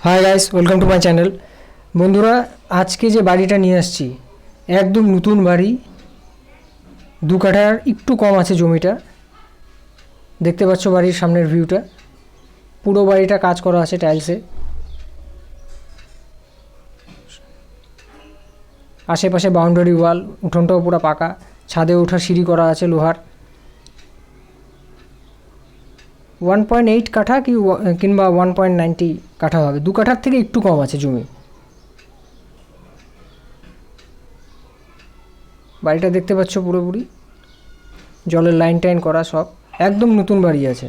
Hi guys, welcome to my channel. বন্ধুরা, আজকে যে বাড়িটা নিয়ে আসছি একদম নতুন বাড়ি। 2 কাঠার একটু কম আছে জমিটা। দেখতে পাচ্ছ বাড়ির সামনের ভিউটা। পুরো বাড়িটা কাজ করা আছে টাইলসে। আশেপাশে বাউন্ডারি ওয়াল, উঠোনটাও পুরো পাকা। ছাদে ওঠার সিঁড়ি করা আছে লোহার। 1.8 কাঠা কিংবা 1.90 কাঠা হবে। 2 কাঠার থেকে একটু কম আছে জমি। বাড়িটা দেখতে পাচ্ছ পুরোপুরি জলের লাইন টাইন করা, সব একদম নতুন বাড়ি আছে।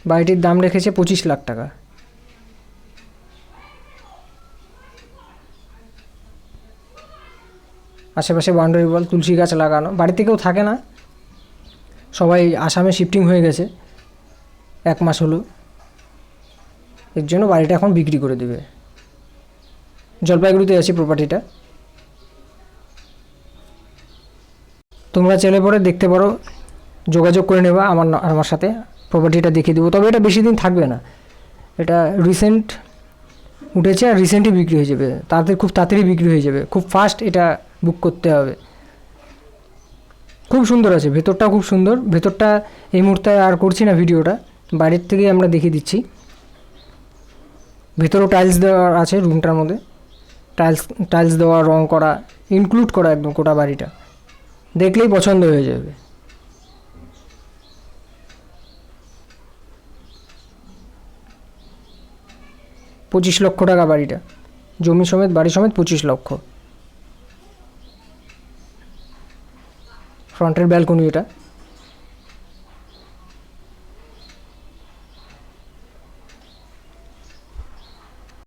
বাড়িটির দাম রেখেছে 25 লাখ টাকা। আশেপাশে বাউন্ডারি ওয়াল, তুলসী গাছ লাগানো। বাড়িতে কেউ থাকে না, সবাই আসামে শিফটিং হয়ে গেছে 1 মাস হলো। এর জন্য বাড়িটা এখন বিক্রি করে দেবে। জলপাইগুড়িতে আছে প্রপার্টিটা। তোমরা চাইলে পরে দেখতে পারো, যোগাযোগ করে নেবা আমার সাথে, প্রপার্টিটা দেখিয়ে দেবো। তবে এটা বেশি দিন থাকবে না, এটা রিসেন্ট উঠেছে আর রিসেন্টই বিক্রি হয়ে যাবে। খুব তাড়াতাড়ি বিক্রি হয়ে যাবে, খুব ফাস্ট এটা বুক করতে হবে। খুব সুন্দর আছে, ভেতরটা খুব সুন্দর। ভেতরটা এই মুহূর্তে আর করছি না ভিডিওটা, বাইরের থেকেই আমরা দেখিয়ে দিচ্ছি। ভেতরেও টাইলস দেওয়া আছে রুমটার মধ্যে। টাইলস দেওয়া, রং করা, ইনক্লুড করা একদম গোটা বাড়িটা। দেখলেই পছন্দ হয়ে যাবে। $25 লক্ষ টাকা বাড়িটা, জমি সমেত বাড়ি সমেত 25 লক্ষ। ফ্রন্টের ব্যালকনি এটা।